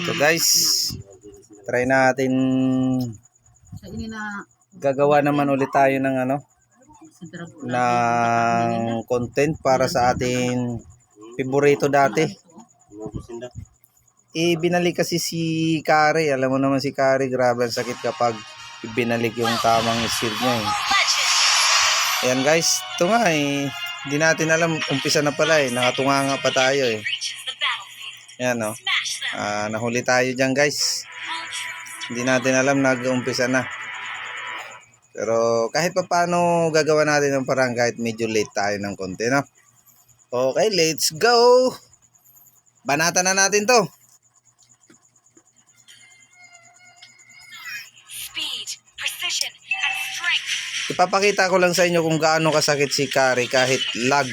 So guys, try natin gagawa naman ulit tayo ng ng content para sa ating paborito dati. Binalik kasi si Kari, alam mo naman si Kari, grabe ang sakit kapag ibinalik yung tamang shield niya eh. Ayan guys, ito nga hindi natin alam, umpisa na pala nakatunganga pa tayo Ayan nahuli tayo dyan guys. Hindi natin alam, nag-umpisa na. Pero kahit pa paano gagawa natin ng parang kahit medyo late tayo ng konti, no? Okay, let's go! Banatan na natin to. Speed, precision, and strength. Ipapakita ko lang sa inyo kung gaano kasakit si Kari kahit lag.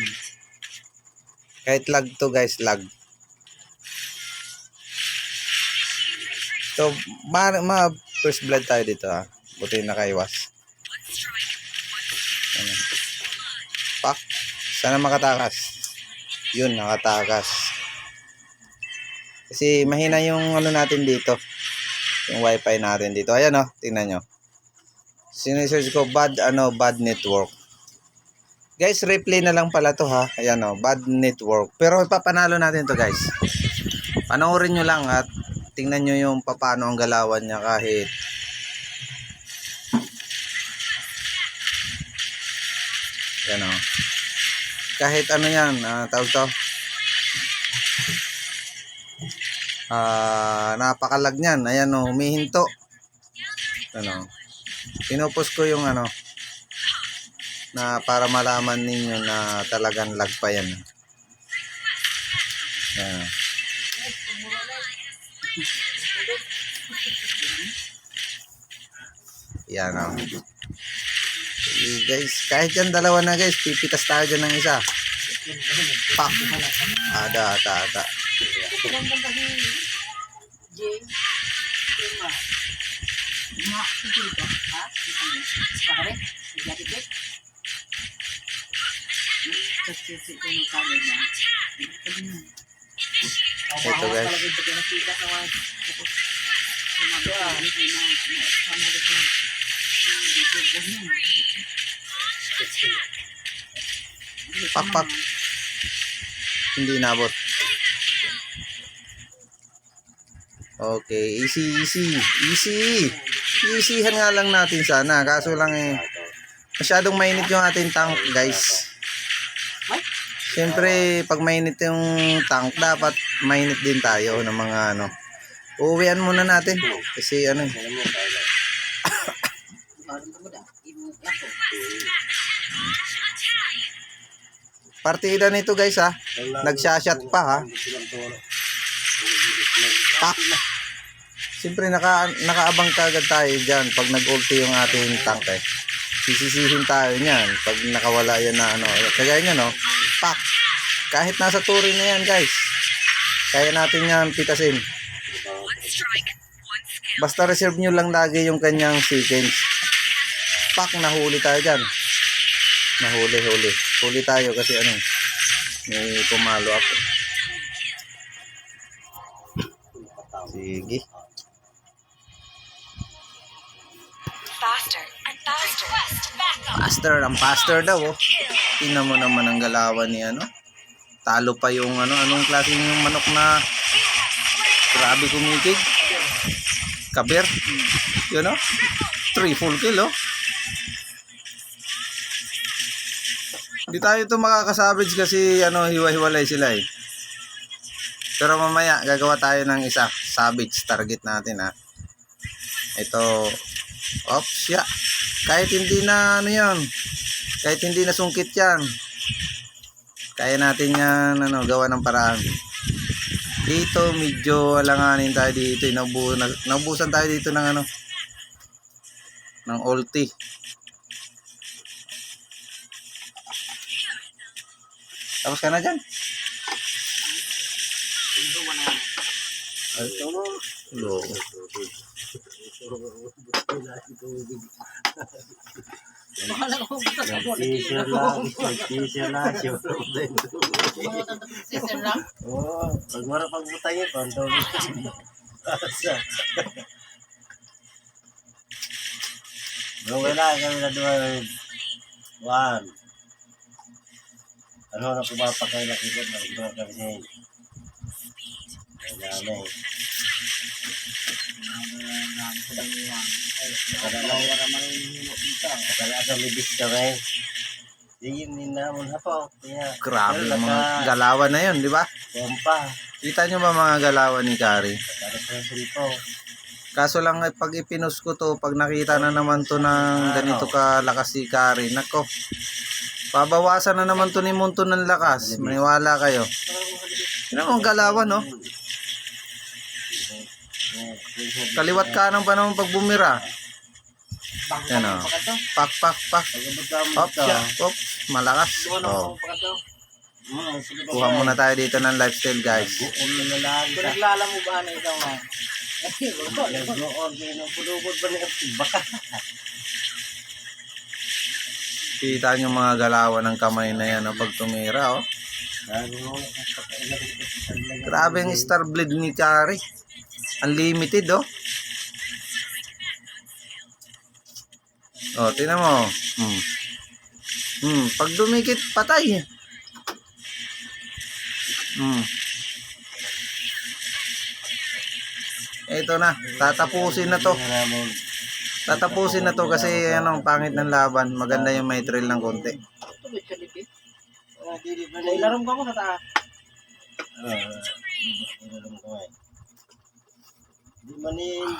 Kahit lag to guys, lag. So, first blood tayo dito Buti nakaiwas. Pak. Sana makatakas. Yun, nakatakas. Kasi mahina yung natin dito. Yung wifi natin dito. Ayan tingnan nyo. Sinesearch ko bad network. Guys, replay na lang pala to Ayan bad network. Pero papanalo natin to guys. Panoorin nyo lang at tingnan nyo yung paano ang galawan niya kahit yan kahit yan tawag to napakalag niyan. Ayan humihinto. Pinupost ko yung na para malaman ninyo na talagang lag pa yan. Yan guys, kahit yan dalawa na guys, pipitas tayo dyan ng isa. Pak. Ada. Ito guys. Pak. Hindi nabot. Okay, easyhan nga lang natin sana. Kaso lang masyadong mainit yung ating tank guys. Siyempre pag mainit yung tank, dapat mainit din tayo ng mga uuwian muna natin. Kasi partida nito guys nagsashot pa Pak. Siyempre nakaabang kagad tayo dyan pag nag-ulti yung ating tank sisisihin tayo niyan pag nakawala yan na kagaya nyo Pak. Kahit nasa turin na yan guys, kaya natin yan pitasin. Basta reserve nyo lang lagi yung kanyang sequence. Pak, nahuli tayo dyan. Huli tayo kasi may pumalo ako. Sige. Faster daw Tingnan mo naman ang galawan ni talo pa yung anong klase yung manok na grabe kumikig. Kabir. Yun 3 full kill Hindi tayo ito makakasavage kasi hiwa-hiwalay sila Pero mamaya gagawa tayo ng isa savage target natin Ito. Oops, kahit hindi na kahit hindi na sungkit yan, kaya natin yan gawa ng paraan. Dito medyo alanganin tayo dito. Naubusan tayo dito ng ng ulti. Tapos ka na dyan? Nag-teaser lang. Nag-teaser lang. Sister lang. Oo. Pag mara pagbutang yun, pantaw mo. Asa. Gawin na kami na doon. One. Ano na pumapakay na kikot na ito kami siya. Kailangan Akala sa libis ka rin. Diyin din naman hapaw. Grabe yung mga galawan na yun, di ba? Pompa. Kita nyo ba mga galawan ni Kari? Para sa silpo. Kaso lang pag ipinost ko to, pag nakita na naman to ng ganito kalakas si Kari, nako. Pabawasan na naman to ni Munto ng lakas. Maniwala kayo. Yun ang galawan, no? Kaliwat kanan pa naman pag bumira. Yan o. Pak, pak, pak. Hop, siya. Hop. Malakas. Oh. Kuha muna tayo dito ng lifestyle, guys. Naglala mo ba na ikaw nga? Kita nyo mga galawan ng kamay na yan, pag tumira, oh. Grabe ang star blade ni Kari. Unlimited, oh. Oh, tingnan mo. Pag dumikit, patay. Ito na, tatapusin na to. Tatapusin na to kasi anong pangit ng laban. Maganda yung may trail ng konti. Ilarom ka mo sa taas. Di manin.